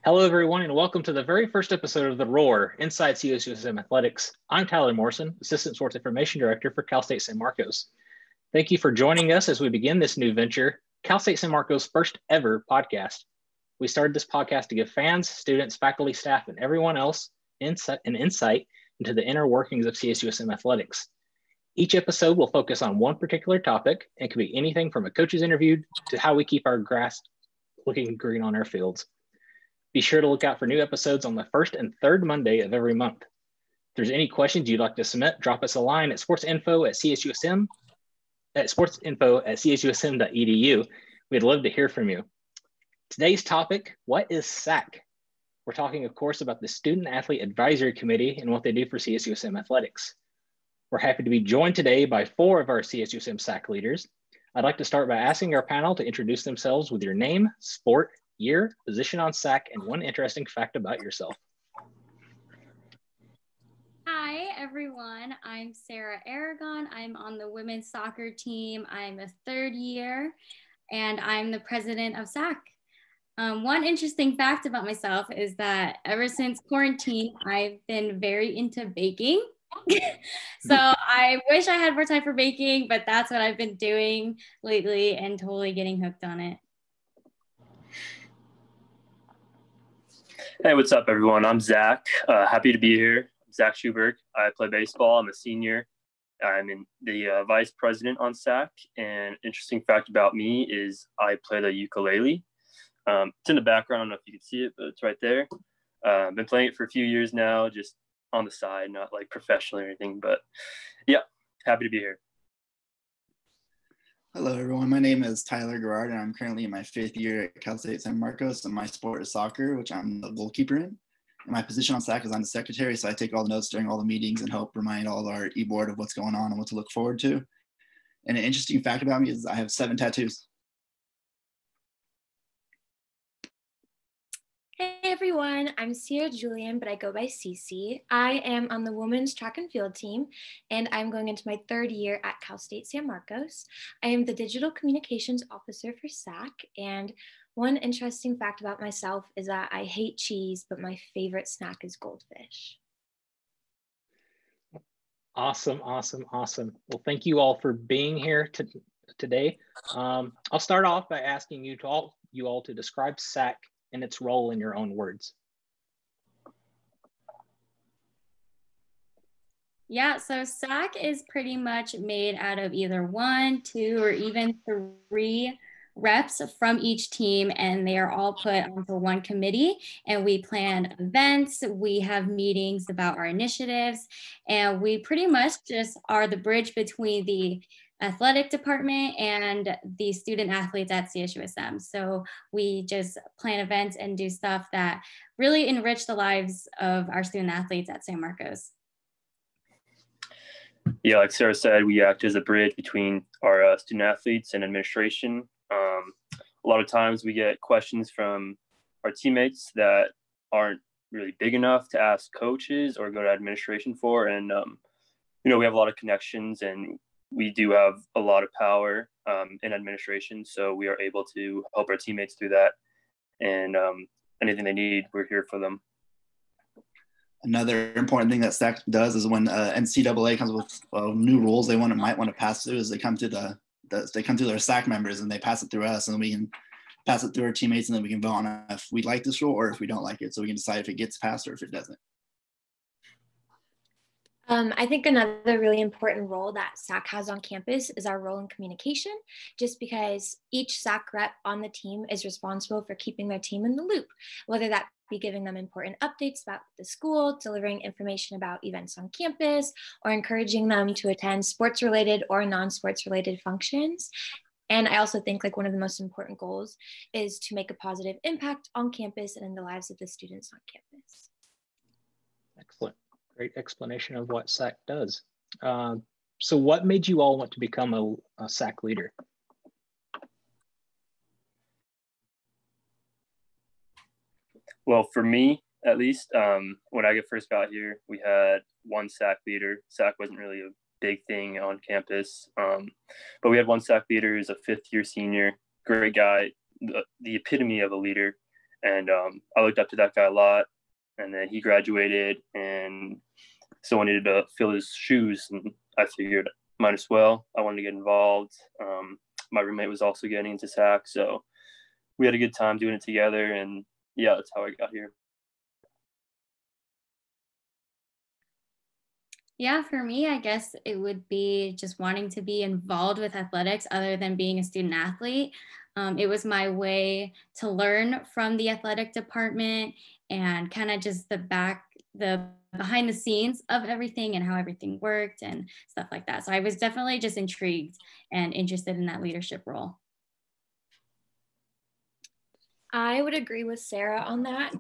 Hello, everyone, and welcome to the very first episode of The Roar inside CSUSM Athletics. I'm Tyler Morrison, Assistant Sports Information Director for Cal State San Marcos. Thank you for joining us as we begin this new venture, Cal State San Marcos' first ever podcast. We started this podcast to give fans, students, faculty, staff, and everyone else insight into the inner workings of CSUSM Athletics. Each episode will focus on one particular topic and can be anything from a coach's interview to how we keep our grass looking green on our fields. Be sure to look out for new episodes on the first and third Monday of every month. If there's any questions you'd like to submit, drop us a line at sportsinfo@csusm.edu. We'd love to hear from you. Today's topic, what is SAAC? We're talking, of course, about the Student-Athlete Advisory Committee and what they do for CSUSM Athletics. We're happy to be joined today by 4 of our CSUSM SAAC leaders. I'd like to start by asking our panel to introduce themselves with your name, sport, year, position on SAAC, and one interesting fact about yourself. Hi, everyone. I'm Sarah Aragon. I'm on the women's soccer team. I'm a 3rd year, and I'm the president of SAAC. One interesting fact about myself is that ever since quarantine, I've been very into baking. So I wish I had more time for baking, but that's what I've been doing lately and totally getting hooked on it. Hey, what's up, everyone? I'm Zach. Happy to be here. I'm Zach Schuberg. I play baseball. I'm a senior. I'm in the vice president on SAAC. And interesting fact about me is I play the ukulele. It's in the background. I don't know if you can see it, but it's right there. I've been playing it for a few years now, just on the side, not like professionally or anything. But yeah, happy to be here. Hello, everyone. My name is Tyler Garrard, and I'm currently in my 5th year at Cal State San Marcos, and my sport is soccer, which I'm the goalkeeper in. And my position on SAAC is I'm the secretary, so I take all the notes during all the meetings and help remind all of our e-board of what's going on and what to look forward to. And an interesting fact about me is I have 7 tattoos. Hey everyone, I'm Sarah Julian, but I go by CC. I am on the women's track and field team, and I'm going into my 3rd year at Cal State San Marcos. I am the digital communications officer for SAAC, and one interesting fact about myself is that I hate cheese, but my favorite snack is goldfish. Awesome. Well, thank you all for being here today. I'll start off by asking you all to describe SAAC and its role in your own words. Yeah, so SAAC is pretty much made out of either 1, 2, or even 3 reps from each team, and they are all put onto one committee, and we plan events, we have meetings about our initiatives, and we pretty much just are the bridge between the athletic department and the student athletes at CSUSM. So we just plan events and do stuff that really enrich the lives of our student athletes at San Marcos. Yeah, like Sarah said, we act as a bridge between our student athletes and administration. A lot of times we get questions from our teammates that aren't really big enough to ask coaches or go to administration for. And, we have a lot of connections, and we do have a lot of power in administration. So we are able to help our teammates through that. And anything they need, we're here for them. Another important thing that SAAC does is when NCAA comes with new rules they might want to pass through, is they come to their SAAC members and they pass it through us, and we can pass it through our teammates, and then we can vote on if we like this rule or if we don't like it, so we can decide if it gets passed or if it doesn't. I think another really important role that SAAC has on campus is our role in communication, just because each SAAC rep on the team is responsible for keeping their team in the loop, whether that be giving them important updates about the school, delivering information about events on campus, or encouraging them to attend sports-related or non-sports-related functions. And I also think one of the most important goals is to make a positive impact on campus and in the lives of the students on campus. Excellent. Great explanation of what SAAC does. So what made you all want to become a SAAC leader? Well, for me, at least, when I first got here, we had one SAAC leader. SAAC wasn't really a big thing on campus, but we had one SAAC leader who's a 5th year senior, great guy, the epitome of a leader. And I looked up to that guy a lot. And then he graduated, and someone needed to fill his shoes, and I figured might as well. I wanted to get involved. My roommate was also getting into SAAC, so we had a good time doing it together, and yeah, that's how I got here. Yeah, for me, I guess it would be just wanting to be involved with athletics other than being a student athlete. It was my way to learn from the athletic department and kind of just the behind the scenes of everything and how everything worked and stuff like that. So I was definitely just intrigued and interested in that leadership role. I would agree with Sarah on that.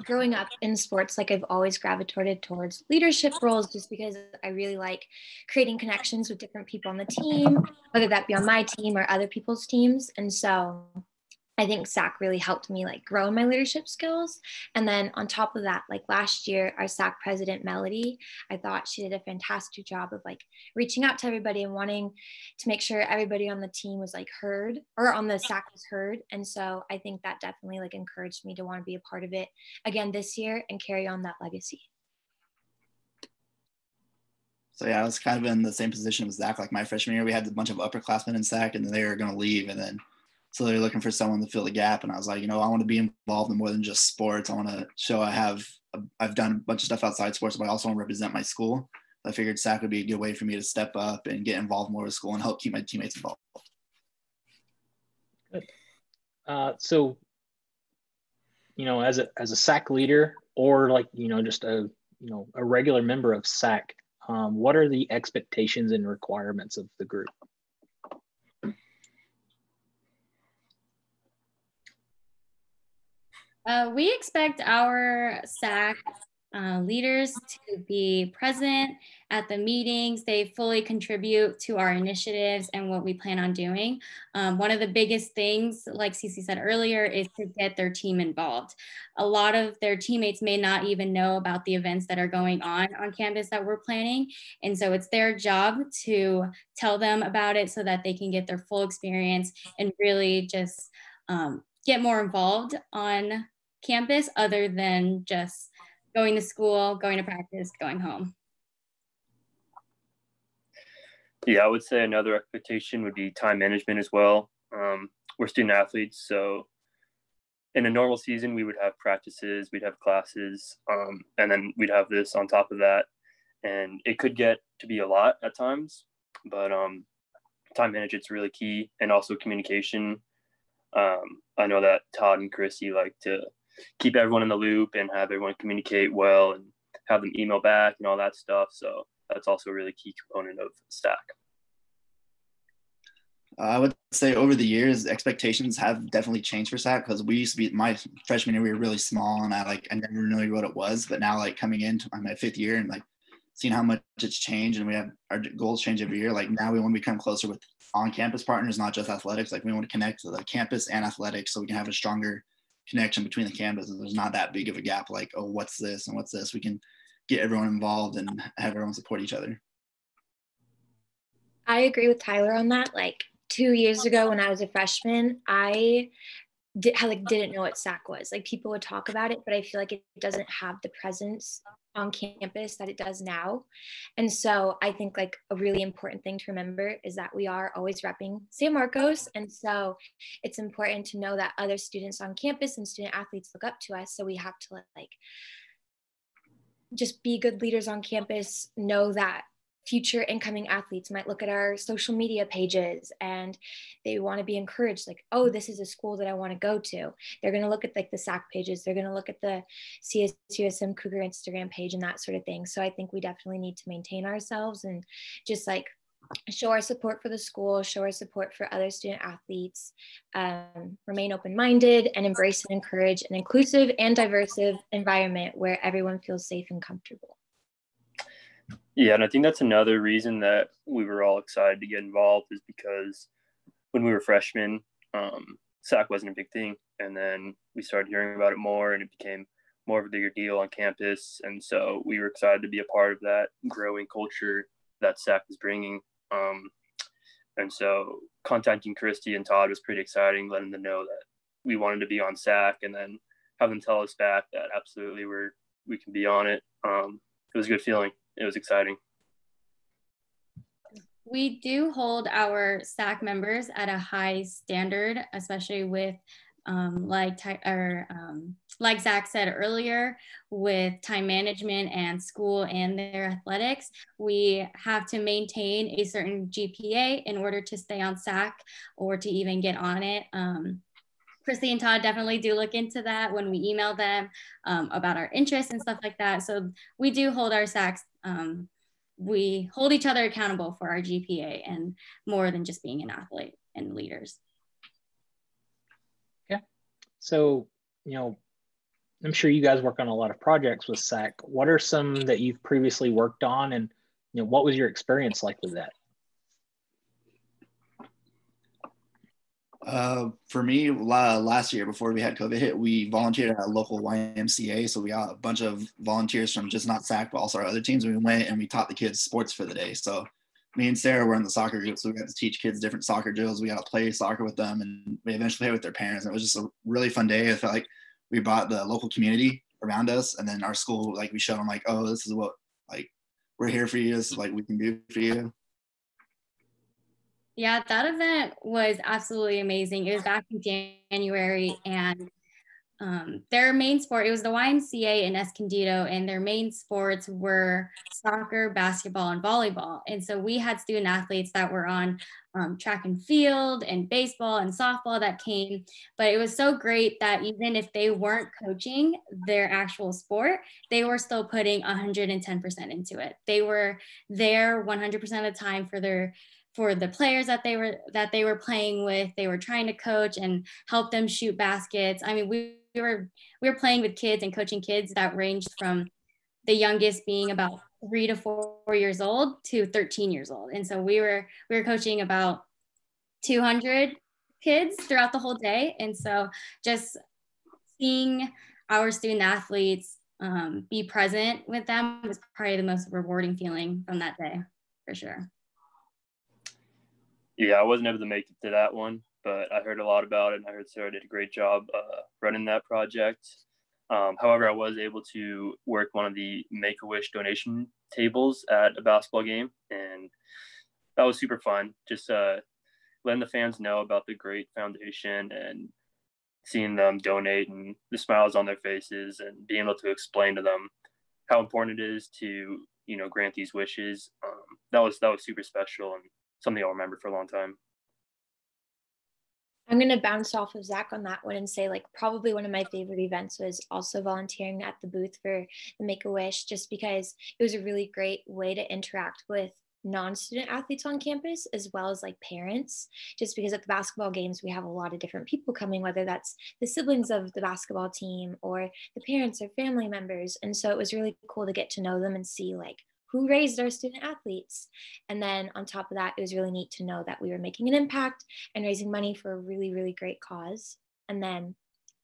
Growing up in sports, like I've always gravitated towards leadership roles just because I really like creating connections with different people on the team, whether that be on my team or other people's teams. And so I think SAAC really helped me like grow in my leadership skills. And then on top of that, like last year, our SAAC president, Melody, I thought she did a fantastic job of like reaching out to everybody and wanting to make sure everybody on the team was like heard, or on the SAAC was heard. And so I think that definitely like encouraged me to want to be a part of it again this year and carry on that legacy. So yeah, I was kind of in the same position as Zach. Like my freshman year, we had a bunch of upperclassmen in SAAC, and then they were going to leave, and then so they're looking for someone to fill the gap. And I was like, I want to be involved in more than just sports. I want to show I've done a bunch of stuff outside sports, but I also want to represent my school. I figured SAAC would be a good way for me to step up and get involved more with school and help keep my teammates involved. Good. So, as a SAAC leader, or like, just a regular member of SAAC, what are the expectations and requirements of the group? We expect our SAAC leaders to be present at the meetings. They fully contribute to our initiatives and what we plan on doing. One of the biggest things, like Cece said earlier, is to get their team involved. A lot of their teammates may not even know about the events that are going on campus that we're planning. And so it's their job to tell them about it so that they can get their full experience and really just get more involved on campus other than just going to school, going to practice, going home. Yeah, I would say another expectation would be time management as well. We're student athletes, so in a normal season, we would have practices, we'd have classes, and then we'd have this on top of that. And it could get to be a lot at times, but time management's really key, and also communication. I know that Todd and Chrissy like to keep everyone in the loop and have everyone communicate well and have them email back and all that stuff. So that's also a really key component of SAAC. I would say over the years, expectations have definitely changed for SAAC, because we used to be, my freshman year, we were really small, and I never knew what it was. But now, like coming into my fifth year and like seeing how much it's changed, and we have our goals change every year. Like now we want to become closer with on-campus partners, not just athletics. Like we want to connect to the campus and athletics so we can have a stronger connection between the campuses. There's not that big of a gap like, oh, what's this and what's this. We can get everyone involved and have everyone support each other. I agree with Tyler on that. Like 2 years ago when I was a freshman, I didn't know what SAAC was. Like people would talk about it, but I feel like it doesn't have the presence on campus that it does now. And so I think like a really important thing to remember is that we are always repping San Marcos. And so it's important to know that other students on campus and student athletes look up to us. So we have to like just be good leaders on campus, know that future incoming athletes might look at our social media pages and they want to be encouraged, like, oh, this is a school that I want to go to. They're going to look at like the SAAC pages. They're going to look at the CSUSM Cougar Instagram page and that sort of thing. So I think we definitely need to maintain ourselves and just like show our support for the school, show our support for other student athletes, remain open-minded, and embrace and encourage an inclusive and diverse environment where everyone feels safe and comfortable. Yeah, and I think that's another reason that we were all excited to get involved, is because when we were freshmen, SAAC wasn't a big thing. And then we started hearing about it more, and it became more of a bigger deal on campus. And so we were excited to be a part of that growing culture that SAAC is bringing. And so contacting Christy and Todd was pretty exciting, letting them know that we wanted to be on SAAC. And then have them tell us back that absolutely we can be on it. It was a good feeling. It was exciting. We do hold our SAAC members at a high standard, especially with like Zach said earlier, with time management and school and their athletics. We have to maintain a certain GPA in order to stay on SAAC or to even get on it. Christy and Todd definitely do look into that when we email them about our interests and stuff like that. So we do hold our SAACs. We hold each other accountable for our GPA and more than just being an athlete and leaders. Okay. So, you know, I'm sure you guys work on a lot of projects with SAAC. What are some that you've previously worked on, and, you know, what was your experience like with that? For me, last year before we had COVID hit, we volunteered at a local YMCA. So we got a bunch of volunteers from just not SAAC, but also our other teams. We went and we taught the kids sports for the day. So me and Sarah were in the soccer group. So we got to teach kids different soccer drills. We got to play soccer with them, and we eventually played with their parents. And it was just a really fun day. I felt like we brought the local community around us, and then our school, like we showed them like, oh, this is what, like, we're here for you. This is like we can do for you. Yeah, that event was absolutely amazing. It was back in January, and their main sport, it was the YMCA in Escondido, and their main sports were soccer, basketball, and volleyball. And so we had student athletes that were on track and field and baseball and softball that came. But it was so great that even if they weren't coaching their actual sport, they were still putting 110% into it. They were there 100% of the time for the players that they were playing with. They were trying to coach and help them shoot baskets. I mean, we were playing with kids and coaching kids that ranged from the youngest being about 3 to 4 years old to 13 years old. And so we were coaching about 200 kids throughout the whole day. And so just seeing our student athletes be present with them was probably the most rewarding feeling from that day, for sure. Yeah, I wasn't able to make it to that one, but I heard a lot about it, and I heard Sarah did a great job running that project. However, I was able to work one of the Make-A-Wish donation tables at a basketball game, and that was super fun. Just letting the fans know about the great foundation and seeing them donate and the smiles on their faces and being able to explain to them how important it is to, you know, grant these wishes. That was super special and something I'll remember for a long time. I'm going to bounce off of Zach on that one and say, like, probably one of my favorite events was also volunteering at the booth for the Make-A-Wish, just because it was a really great way to interact with non-student athletes on campus, as well as like parents, just because at the basketball games, we have a lot of different people coming, whether that's the siblings of the basketball team or the parents or family members. And so it was really cool to get to know them and see like who raised our student athletes. And then on top of that, it was really neat to know that we were making an impact and raising money for a really, really great cause. And then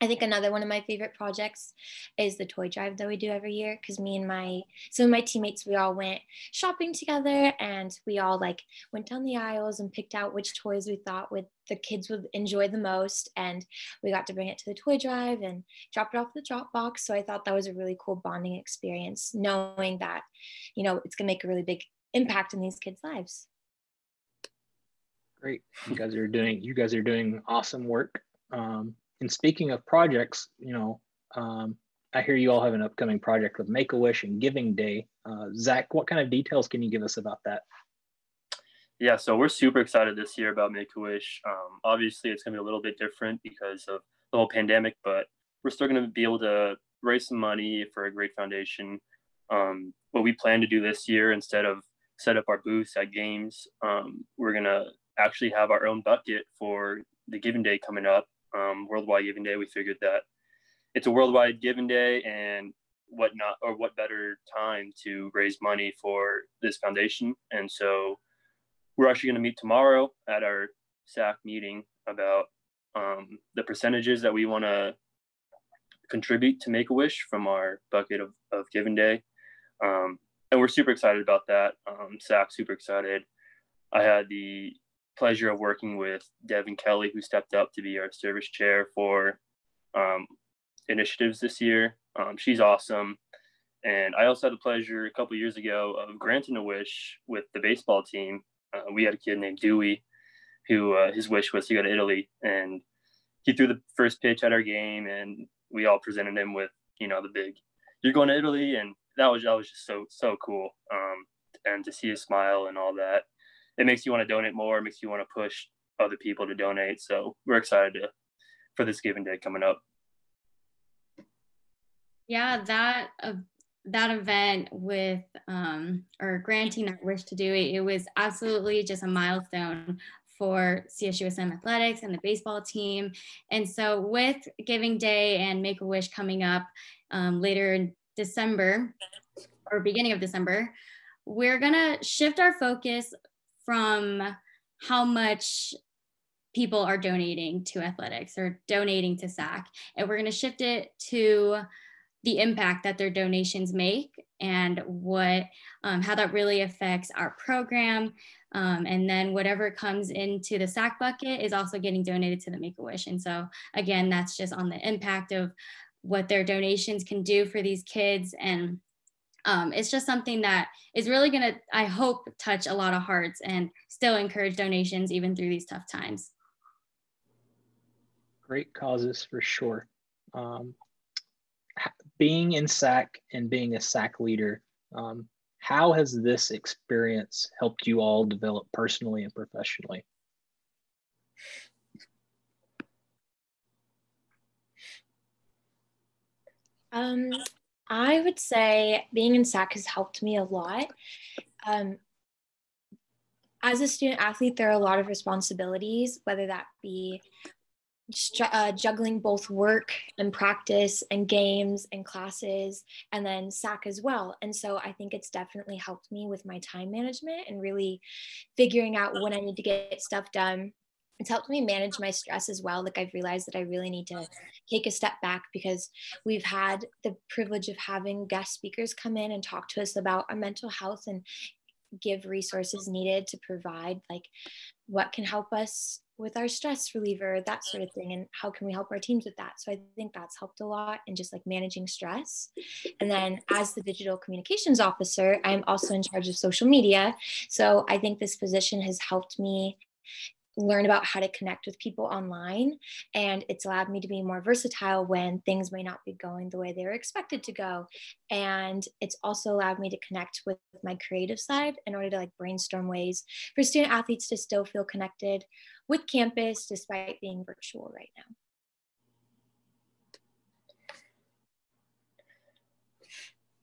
I think another one of my favorite projects is the toy drive that we do every year, because me and some of my teammates, we all went shopping together, and we all like went down the aisles and picked out which toys we thought the kids would enjoy the most, and we got to bring it to the toy drive and drop it off the drop box. So I thought that was a really cool bonding experience, knowing that, you know, it's gonna make a really big impact in these kids' lives. Great. You guys are doing awesome work. And speaking of projects, you know, I hear you all have an upcoming project with Make-A-Wish and Giving Day. Zach, what kind of details can you give us about that? Yeah, so we're super excited this year about Make-A-Wish. Obviously, it's going to be a little bit different because of the whole pandemic, but we're still going to be able to raise some money for a great foundation. What we plan to do this year, instead of set up our booths at games, we're going to actually have our own bucket for the Giving Day coming up. Worldwide Giving Day. We figured that it's a worldwide Giving Day, and what better time to raise money for this foundation. And so we're actually going to meet tomorrow at our SAAC meeting about the percentages that we want to contribute to Make-A-Wish from our bucket of Giving Day. And we're super excited about that. SAAC super excited. I had the pleasure of working with Devin Kelly, who stepped up to be our service chair for initiatives this year. She's awesome. And I also had the pleasure a couple years ago of granting a wish with the baseball team. We had a kid named Dewey who his wish was to go to Italy, and he threw the first pitch at our game, and we all presented him with, the big, "You're going to Italy," and that was just so cool. And to see his smile and all that, it makes you want to donate more. It makes you want to push other people to donate. So we're excited for this Giving Day coming up. Yeah, that event with or granting that wish to do it was absolutely just a milestone for CSUSM Athletics and the baseball team. And so with Giving Day and Make-A-Wish coming up later in December or beginning of December, we're gonna shift our focus from how much people are donating to athletics or donating to SAAC, and we're gonna shift it to the impact that their donations make and what how that really affects our program. And then whatever comes into the SAAC bucket is also getting donated to the Make-A-Wish. And so again, that's just on the impact of what their donations can do for these kids. And it's just something that is really gonna, I hope, touch a lot of hearts and still encourage donations even through these tough times. Great causes for sure. Being in SAAC and being a SAAC leader, how has this experience helped you all develop personally and professionally? I would say being in SAAC has helped me a lot. As a student athlete, there are a lot of responsibilities, whether that be juggling both work and practice and games and classes, and then SAAC as well. And so I think it's definitely helped me with my time management and really figuring out when I need to get stuff done. It's helped me manage my stress as well. Like, I've realized that I really need to take a step back because we've had the privilege of having guest speakers come in and talk to us about our mental health and give resources needed to provide like what can help us with our stress reliever, that sort of thing, and how can we help our teams with that. So I think that's helped a lot in just like managing stress. And then as the digital communications officer, I'm also in charge of social media. So I think this position has helped me learn about how to connect with people online, and it's allowed me to be more versatile when things may not be going the way they were expected to go. And it's also allowed me to connect with my creative side in order to like brainstorm ways for student athletes to still feel connected with campus despite being virtual right now.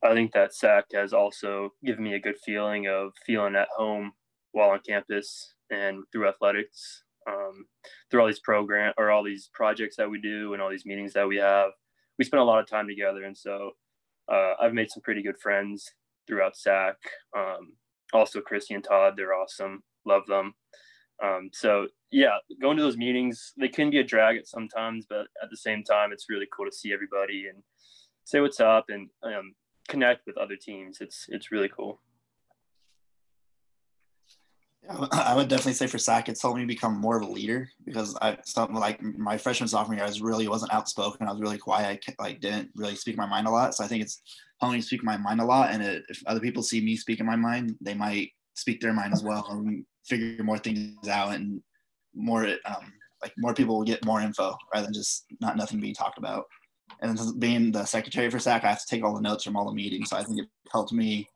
I think that SAAC has also given me a good feeling of feeling at home while on campus and through athletics, through all these all these projects that we do and all these meetings that we have. We spend a lot of time together, and so I've made some pretty good friends throughout SAAC. Also, Christy and Todd, they're awesome. Love them. So yeah, going to those meetings, they can be a drag at sometimes, but at the same time, it's really cool to see everybody and say what's up and connect with other teams. It's really cool. I would definitely say for SAAC, it's helped me become more of a leader because something like my freshman, sophomore year, I really wasn't outspoken. I was really quiet. I didn't really speak my mind a lot. So I think it's helping me speak my mind a lot. And if other people see me speaking my mind, they might speak their mind as well and figure more things out, and more people will get more info rather than just nothing being talked about. And being the secretary for SAAC, I have to take all the notes from all the meetings. So I think it helped me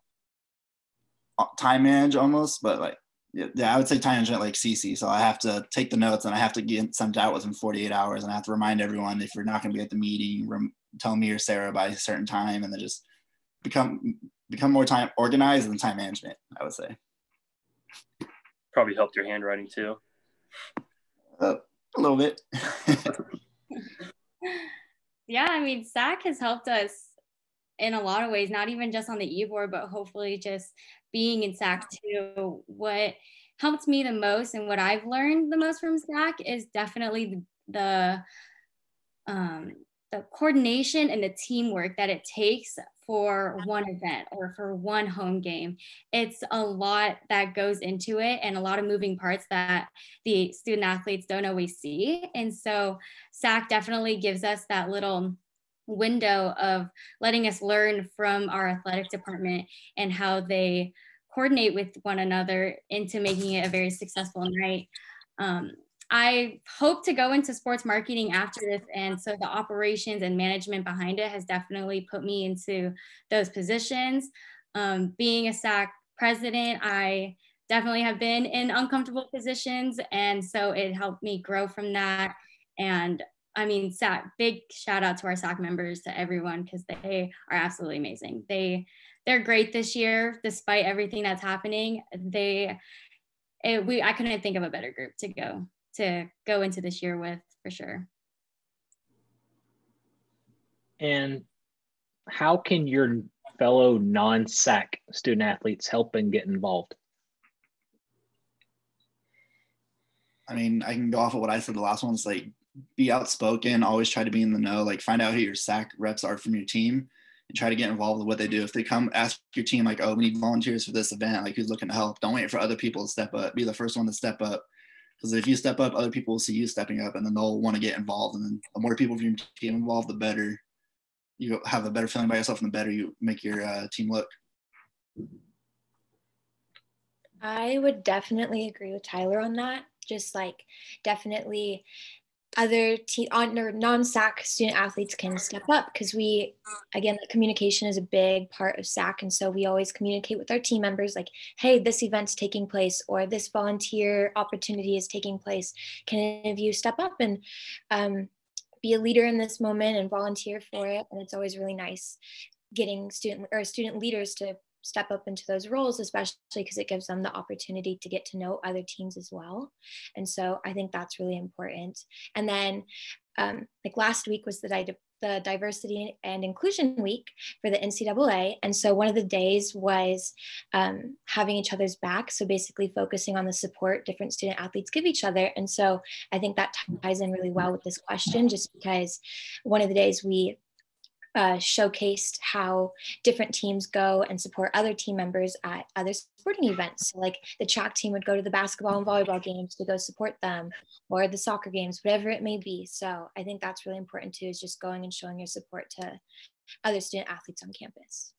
time manage almost, but like, yeah, I would say time management like CC. So I have to take the notes and I have to get sent out within 48 hours. And I have to remind everyone if you're not going to be at the meeting, tell me or Sarah by a certain time, and then just become more time organized and time management, I would say. Probably helped your handwriting too. A little bit. Yeah, I mean, SAAC has helped us in a lot of ways, not even just on the e-board, but hopefully just being in SAAC too. What helped me the most and what I've learned the most from SAAC is definitely the coordination and the teamwork that it takes for one event or for one home game. It's a lot that goes into it and a lot of moving parts that the student athletes don't always see. And so SAAC definitely gives us that little window of letting us learn from our athletic department and how they coordinate with one another into making it a very successful night. I hope to go into sports marketing after this, and so the operations and management behind it has definitely put me into those positions. Being a SAAC president, I definitely have been in uncomfortable positions, and so it helped me grow from that. And I mean, SAAC, big shout out to our SAAC members, to everyone, because they are absolutely amazing. They're great this year, despite everything that's happening. I couldn't think of a better group to go into this year with, for sure. And how can your fellow non-SAAC student athletes help and get involved? I mean, I can go off of what I said the last one. It's like, be outspoken, always try to be in the know, like find out who your SAAC reps are from your team and try to get involved with what they do. If they come ask your team like, oh, we need volunteers for this event, like who's looking to help, don't wait for other people to step up. Be the first one to step up. Because if you step up, other people will see you stepping up and then they'll want to get involved. And then the more people from your team involved, the better you have a better feeling by yourself and the better you make your team look. I would definitely agree with Tyler on that. Just like definitely other non-SAAC student athletes can step up, because again, communication is a big part of SAAC. And so we always communicate with our team members like, hey, this event's taking place, or this volunteer opportunity is taking place. Can any of you step up and be a leader in this moment and volunteer for it? And it's always really nice getting student leaders to step up into those roles, especially because it gives them the opportunity to get to know other teams as well. And so I think that's really important. And then like last week was the Diversity and Inclusion Week for the NCAA. And so one of the days was having each other's back. So basically focusing on the support different student athletes give each other. And so I think that ties in really well with this question, just because one of the days we showcased how different teams go and support other team members at other sporting events. So like the track team would go to the basketball and volleyball games to go support them, or the soccer games, whatever it may be. So I think that's really important too, is just going and showing your support to other student athletes on campus.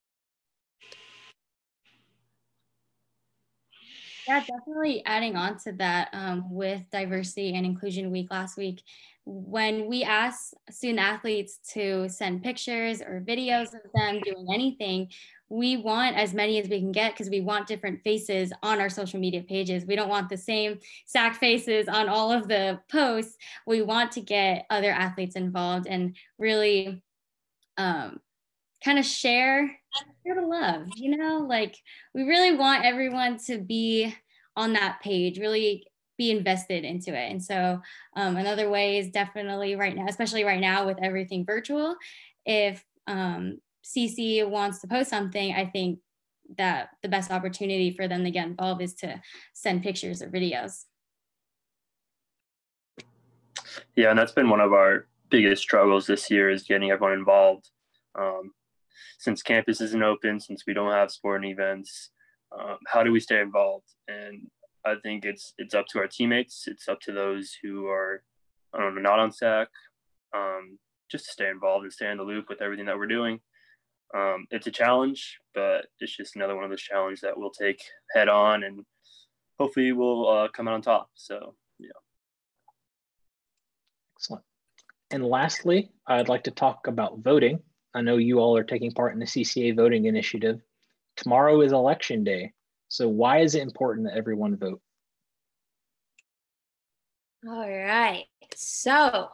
Yeah, definitely adding on to that with Diversity and Inclusion Week last week, when we asked student athletes to send pictures or videos of them doing anything, we want as many as we can get, because we want different faces on our social media pages. We don't want the same SAAC faces on all of the posts. We want to get other athletes involved and really kind of share the love, you know, like we really want everyone to be on that page, really be invested into it. And so another way is definitely right now, especially right now with everything virtual, if CC wants to post something, I think that the best opportunity for them to get involved is to send pictures or videos. Yeah, and that's been one of our biggest struggles this year, is getting everyone involved. Since campus isn't open, since we don't have sporting events, how do we stay involved? And I think it's up to our teammates. It's up to those who are not on SAAC, just to stay involved and stay in the loop with everything that we're doing. It's a challenge, but it's just another one of those challenges that we'll take head on, and hopefully we'll come out on top. So, yeah. Excellent. And lastly, I'd like to talk about voting. I know you all are taking part in the CCA voting initiative. Tomorrow is election day. So why is it important that everyone vote? All right. So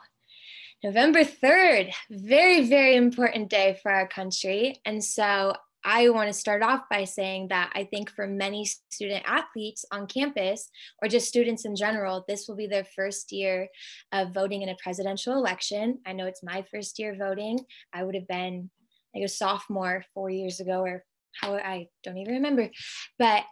November 3rd, very, very important day for our country. And so I want to start off by saying that I think for many student athletes on campus, or just students in general, this will be their first year of voting in a presidential election. I know it's my first year voting. I would have been like a sophomore 4 years ago, or how, I don't even remember. But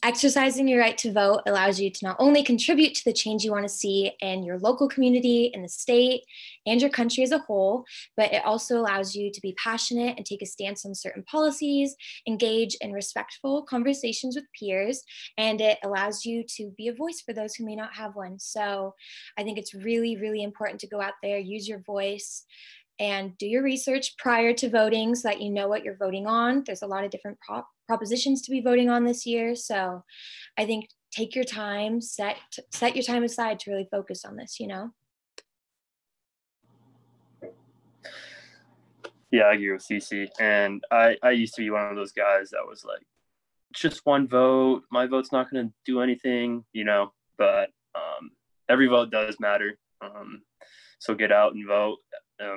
exercising your right to vote allows you to not only contribute to the change you want to see in your local community, in the state, and your country as a whole, but it also allows you to be passionate and take a stance on certain policies, engage in respectful conversations with peers, and it allows you to be a voice for those who may not have one. So I think it's really, really important to go out there, use your voice, and do your research prior to voting so that you know what you're voting on. There's a lot of different propositions to be voting on this year. So I think take your time, set your time aside to really focus on this, you know? Yeah, I agree with Cece. And I used to be one of those guys that was like, it's just one vote. My vote's not going to do anything, you know, but every vote does matter. So get out and vote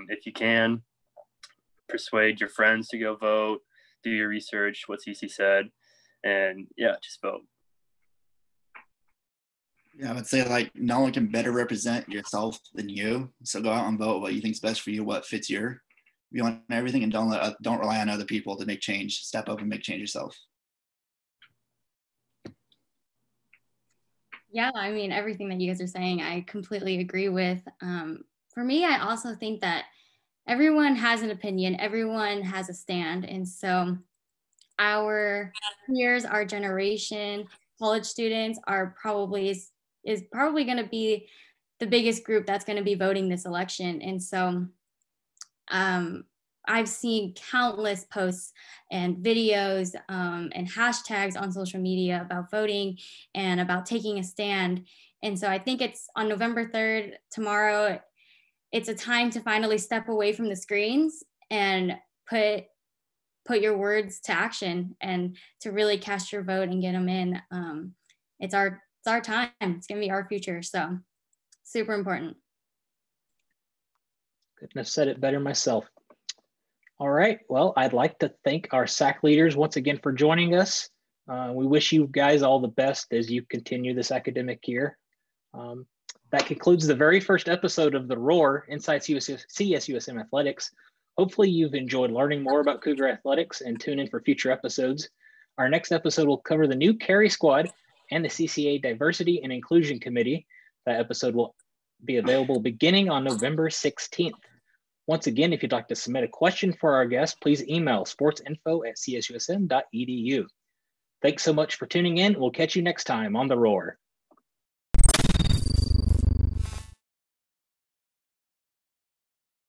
if you can. Persuade your friends to go vote. Do your research, what Cece said. And yeah, just vote. Yeah, I would say like no one can better represent yourself than you. So go out and vote what you think is best for you, what fits your view on everything, and don't rely on other people to make change. Step up and make change yourself. Yeah, I mean, everything that you guys are saying, I completely agree with. For me, I also think that everyone has an opinion, everyone has a stand. And so our peers, our generation, college students are probably is probably going to be the biggest group that's going to be voting this election. And so I've seen countless posts and videos and hashtags on social media about voting and about taking a stand. And so I think it's on November 3rd, tomorrow, it's a time to finally step away from the screens and put your words to action and to really cast your vote and get them in. It's our time. It's going to be our future. So super important. Couldn't have said it better myself. All right. Well, I'd like to thank our SAAC leaders once again for joining us. We wish you guys all the best as you continue this academic year. That concludes the very first episode of The Roar Inside CSUSM Athletics. Hopefully you've enjoyed learning more about Cougar Athletics, and tune in for future episodes. Our next episode will cover the new Carry Squad and the CCA Diversity and Inclusion Committee. That episode will be available beginning on November 16th. Once again, if you'd like to submit a question for our guest, please email sportsinfo@csusm.edu. Thanks so much for tuning in. We'll catch you next time on The Roar.